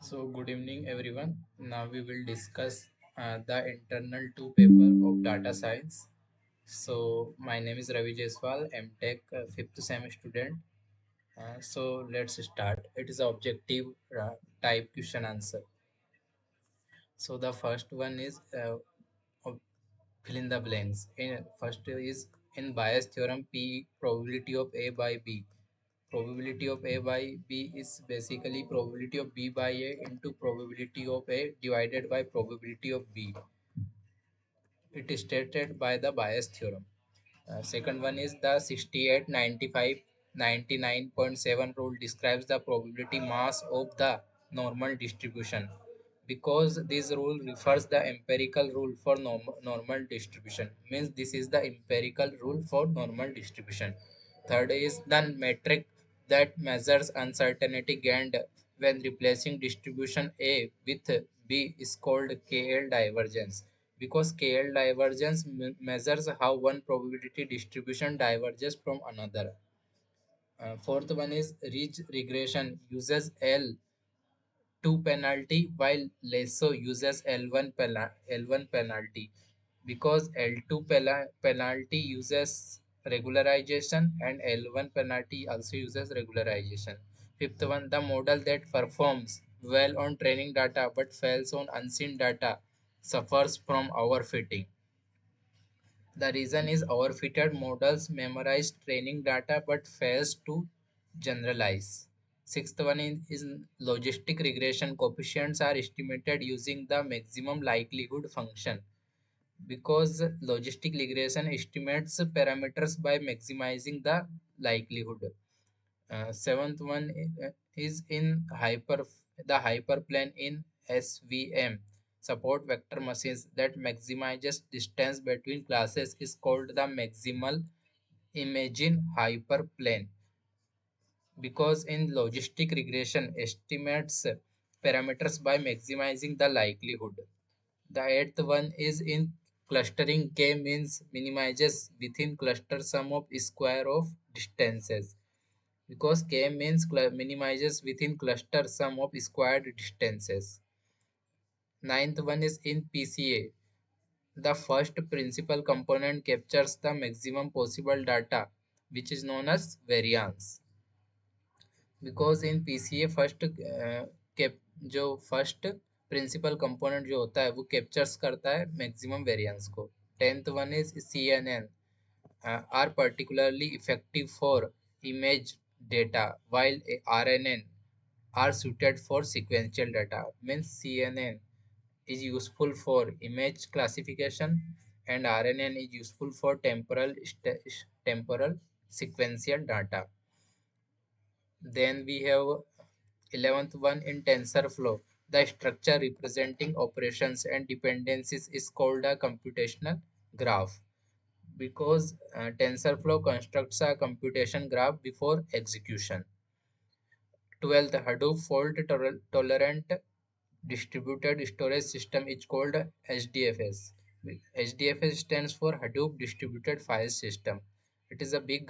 So, good evening, everyone. Now we will discuss the internal two paper of data science. So, my name is Ravi Jaiswal, MTech fifth sem student. So, let's start. It is objective type question answer. So, the first one is fill in the blanks. First is in Bayes theorem, P probability of A by B. Probability of A by B is basically probability of B by A into probability of A divided by probability of B. It is stated by the Bayes theorem. Second one is the 68, 95, 99.7 rule describes the probability mass of the normal distribution. Because this rule refers the empirical rule for normal distribution, means this is the empirical rule for normal distribution. Third is the metric that measures uncertainty gained when replacing distribution A with B is called KL divergence, because KL divergence measures how one probability distribution diverges from another. Fourth one is ridge regression uses L2 penalty while lasso uses L1 penalty, because L2 penalty uses regularization and L1 penalty also uses regularization. Fifth one, the model that performs well on training data but fails on unseen data suffers from overfitting. The reason is overfitted models memorize training data but fails to generalize. Sixth one is logistic regression. Coefficients are estimated using the maximum likelihood function, because logistic regression estimates parameters by maximizing the likelihood. Seventh one is in the hyperplane in SVM. Support vector machines that maximizes distance between classes is called the maximal imagine hyperplane, because in logistic regression estimates parameters by maximizing the likelihood. The eighth one is in clustering. K means minimizes within cluster sum of square of distances, because K means minimizes within cluster sum of squared distances. Ninth one is in PCA. The first principal component captures the maximum possible data, which is known as variance, because in PCA cap जो first principle component जो होता है वो captures करता है maximum variance को. Tenth one is CNN are particularly effective for image data, while RNN are suited for sequential data. Means CNN is useful for image classification and RNN is useful for temporal sequential data. Then we have 11th one in TensorFlow. The structure representing operations and dependencies is called a computational graph, because TensorFlow constructs a computation graph before execution. 12th, Hadoop fault tolerant distributed storage system is called HDFS. HDFS stands for Hadoop Distributed File System. It is a big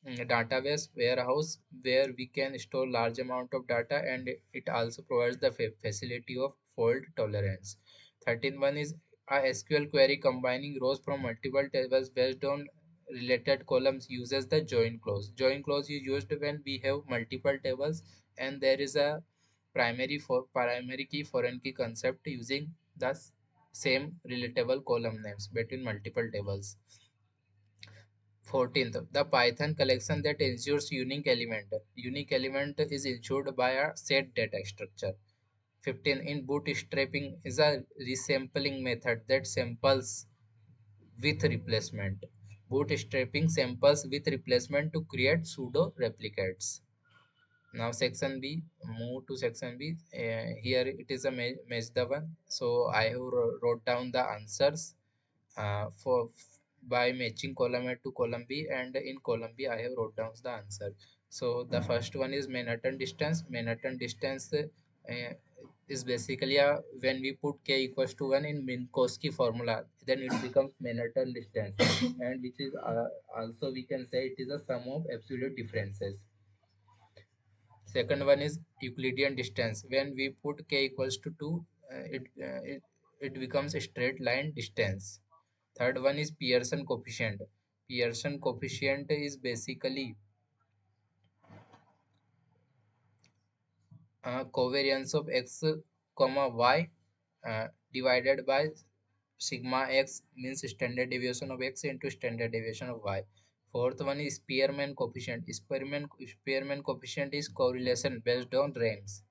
database warehouse where we can store large amount of data, and it also provides the facility of fault tolerance. 13th one is a SQL query combining rows from multiple tables based on related columns uses the join clause. Join clause is used when we have multiple tables and there is a primary key foreign key concept using the same relatable column names between multiple tables. 14th, the Python collection that ensures unique element. Unique element is ensured by a set data structure. 15, in bootstrapping is a resampling method that samples with replacement. Bootstrapping samples with replacement to create pseudo replicates. Now section B, move to section B. Here it is a match the one. So I have wrote down the answers for by matching column A to column B, and in column B I have wrote down the answer. So the first one is Manhattan distance. Manhattan distance is basically a when we put k equals to 1 in Minkowski formula, then it becomes Manhattan distance, and which is also we can say it is a sum of absolute differences. Second one is Euclidean distance. When we put k equals to 2, it becomes a straight line distance. Third one is Pearson coefficient. Pearson coefficient is basically covariance of x comma y divided by sigma x, means standard deviation of x into standard deviation of y. Fourth one is Spearman coefficient. Spearman coefficient is correlation based on ranks.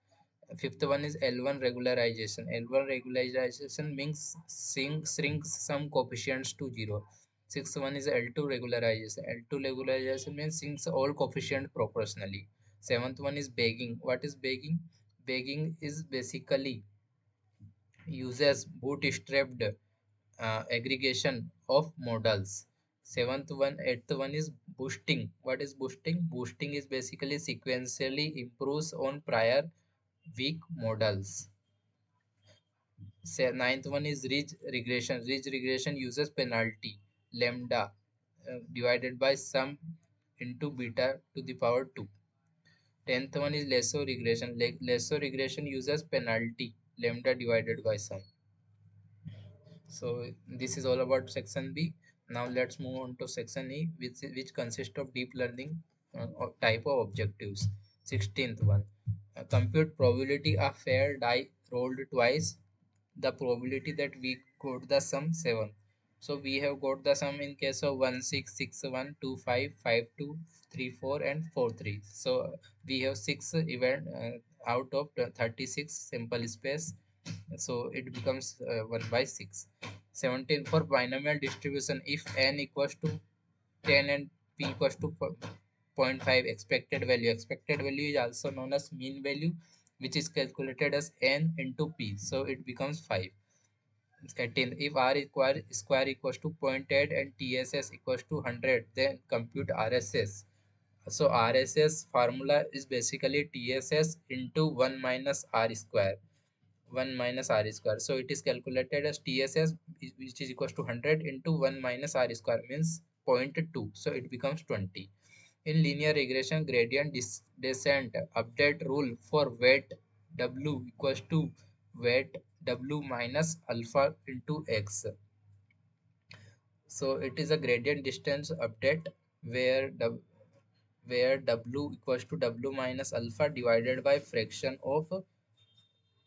Fifth one is L1 regularization. L1 regularization means shrinks some coefficients to zero. Sixth one is L2 regularization. L2 regularization means shrinks all coefficients proportionally. Seventh one is bagging. What is bagging? Bagging is basically uses bootstrapped aggregation of models. Eighth one is boosting. What is boosting? Boosting is basically sequentially improves on prior weak models. Ninth one is ridge regression. Ridge regression uses penalty lambda divided by sum into beta to the power 2. Tenth one is lasso regression. Lasso regression uses penalty lambda divided by sum. So this is all about section B. Now let's move on to section E, which consists of deep learning type of objectives. 16th one, compute probability of fair die rolled twice, the probability that we got the sum 7. So we have got the sum in case of 1 6 6 1 2 5 5 2 3 4 and 4 3. So we have 6 event out of 36 simple space, so it becomes 1 by 6. 17 for binomial distribution, if n equals to 10 and p equals to zero point 0.5, expected value is also known as mean value, which is calculated as n into p, so it becomes 5. 18 if r square equals to zero point 0.8 and tss equals to 100, then compute rss. So rss formula is basically tss into 1 minus r square, 1 minus r square. So it is calculated as TSS, which is equals to 100 into 1 minus r square, means zero point 0.2. So it becomes 20. In linear regression gradient descent, update rule for weight W equals to weight W minus alpha into X. So it is a gradient distance update where W equals to W minus alpha divided by fraction of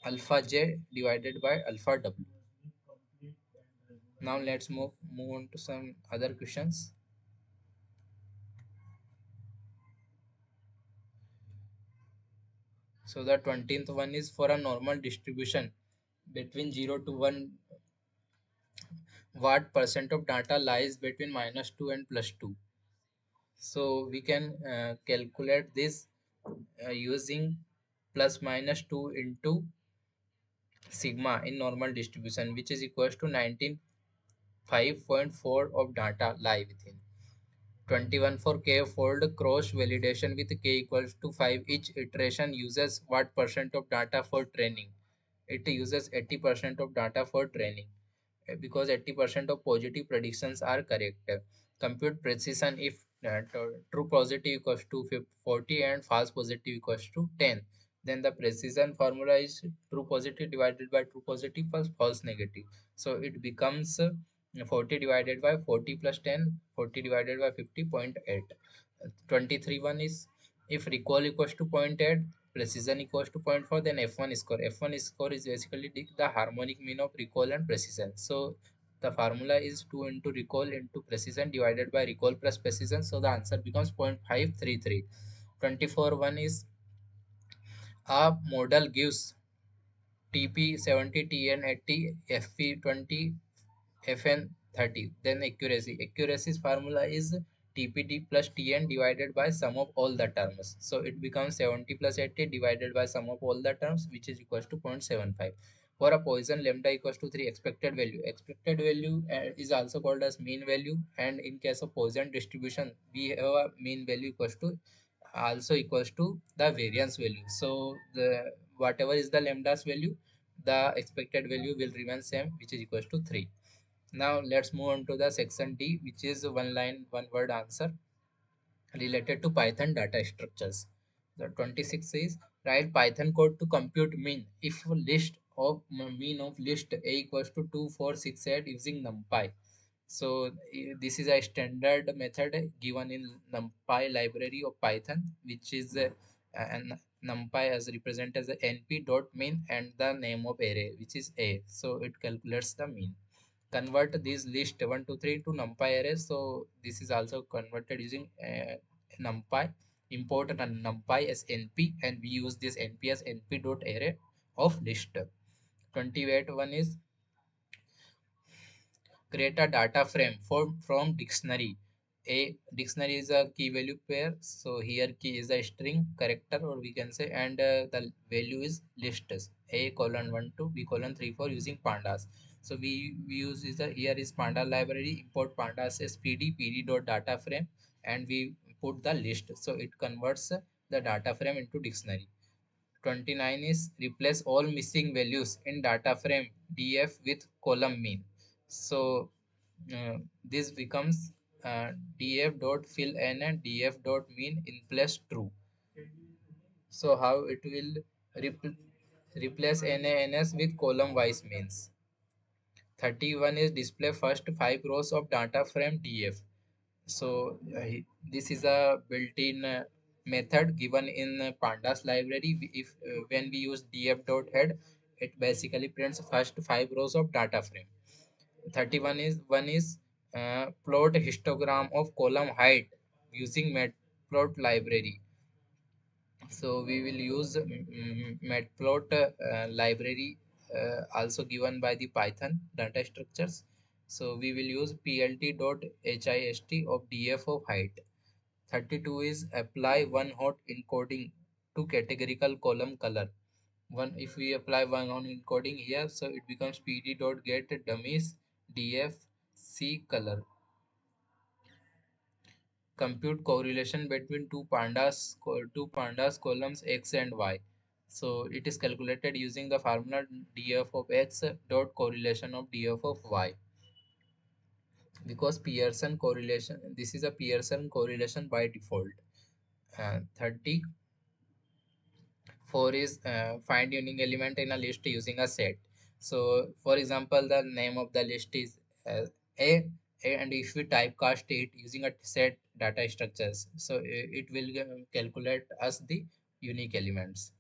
alpha j divided by alpha w. Now let's move on to some other questions. So the 20th one is for a normal distribution between 0 to 1, what percent of data lies between -2 and +2. So we can calculate this using plus minus 2 into sigma in normal distribution, which is equals to 19.5.4 of data lie within. 21 for k-fold cross validation with k equals to 5. Each iteration uses what percent of data for training? It uses 80% of data for training, because 80% of positive predictions are correct. Compute precision if true positive equals to 40 and false positive equals to 10. Then the precision formula is true positive divided by true positive plus false negative. So it becomes 40 divided by 40 plus 10, 40 divided by 50.8. 23 one is if recall equals to 0.8, precision equals to 0.4, then f1 score. F1 score is basically the harmonic mean of recall and precision. So the formula is 2 into recall into precision divided by recall plus precision. So the answer becomes 0.533. 24 one is a model gives TP 70, TN 80, FP 20, Fn 30. Then accuracy. Accuracy's formula is TPD plus Tn divided by sum of all the terms. So it becomes 70 plus 80 divided by sum of all the terms, which is equals to 0.75. For a Poisson lambda equals to 3, expected value. Expected value is also called as mean value, and in case of Poisson distribution, we have a mean value equals to also equals to the variance value. So the whatever is the lambda's value, the expected value will remain same, which is equals to 3. Now let's move on to the section D, which is one line, one word answer related to Python data structures. The 26 is write Python code to compute mean if list of mean of list a equals to 2468 using NumPy. So this is a standard method given in NumPy library of Python, which is an NumPy as represent as a np dot mean and the name of array, which is a. So it calculates the mean. Convert this list 1 to 3 to NumPy array. So this is also converted using NumPy. Import a NumPy as np, and we use this np as np dot array of list. 28 one is create a data frame from dictionary. A dictionary is a key value pair, so here key is a string character, or we can say, and the value is lists a colon 1 to b colon 3 4 using pandas. So we use is a here is panda library, import pandas as pd dot data frame, and we put the list, so it converts the data frame into dictionary. 29 is replace all missing values in data frame df with column mean. So this becomes df dot fill n and df dot mean in place true. So how it will repl replace nas with column wise means. 31 is display first 5 rows of data frame df. So this is a built-in method given in pandas library. If when we use df dot head, it basically prints first 5 rows of data frame. 31 is one is plot histogram of column height using matplot library. So we will use matplot library, also given by the Python data structures. So we will use plt.hist of df of height. 32 is apply one hot encoding to categorical column color. One if we apply one hot encoding here, so it becomes pd.get dummies df c color. Compute correlation between two pandas columns x and y. So it is calculated using the formula df of x dot correlation of df of y, because Pearson correlation, this is a Pearson correlation by default. 34 is find unique element in a list using a set. So for example, the name of the list is a, and if we typecast it using a set data structures, so it will calculate us the unique elements.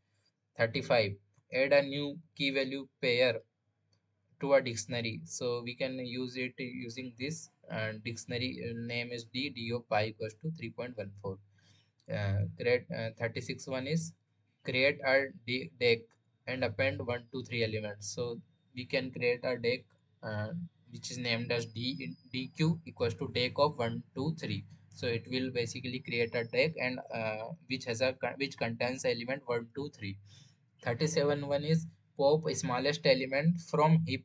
35 add a new key value pair to a dictionary. So we can use it using this dictionary name is d of pi equals to 3.14. Create 36 one is create a deck and append 1 2 3 elements. So we can create a deck uh, which is named as dq equals to deck of 1 2 3. So it will basically create a deck, and which has a which contains element 1 2 3. 37 one is pop smallest element from heap.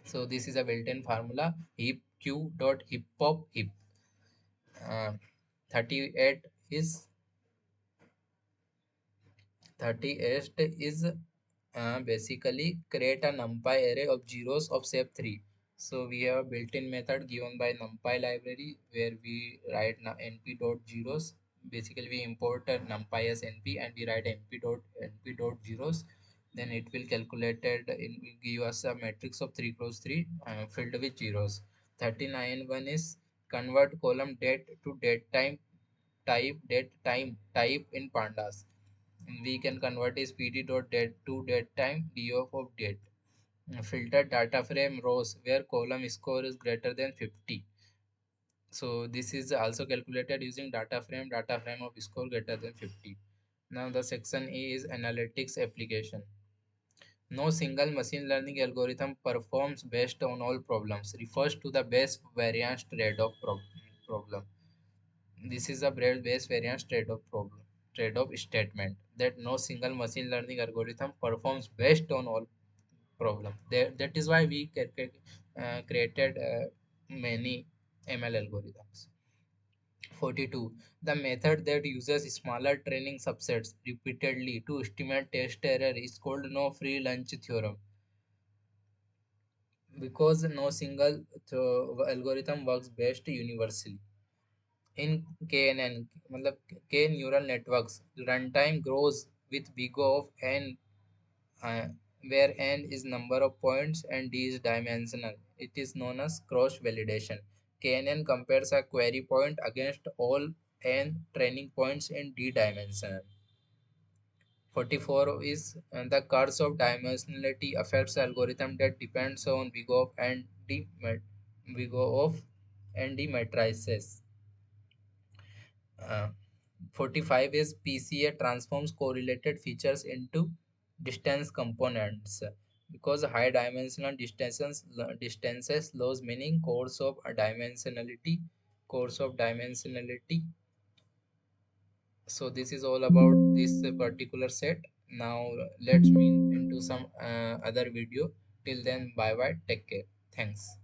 So this is a built-in formula heap q dot heap pop heap. uh, 38 is 38 is basically create a numpy array of zeros of shape 3. So we have a built-in method given by numpy library where we write np dot zeros. Basically we import numpy as np and we write np dot zeros. Then it will calculate it in give us a matrix of 3 cross 3 filled with zeros. 39 one is convert column date to date time type in pandas. We can convert is pd dot date to date time df of date. Filter data frame rows where column score is greater than 50. So this is also calculated using data frame of score greater than 50. Now the section E is analytics application. No single machine learning algorithm performs best on all problems. Refers to the best variance trade-off problem. This is a base variance trade-off statement that no single machine learning algorithm performs best on all problems. That is why we created many ML algorithms. 42. The method that uses smaller training subsets repeatedly to estimate test error is called no free lunch theorem, because no single algorithm works best universally. In KNN, मतलब K neural networks, runtime grows with big O of n, uh, where n is number of points and d is dimensional. It is known as cross validation. KNN compares a query point against all n training points in d dimensional. 44 is the curse of dimensionality affects algorithm that depends on big O and d big O of and d matrices. Uh, 45 is PCA transforms correlated features into distance components because high dimensional distances lose meaning. Course of dimensionality. So this is all about this particular set. Now let's meet into some other video. Till then, bye bye, take care, thanks.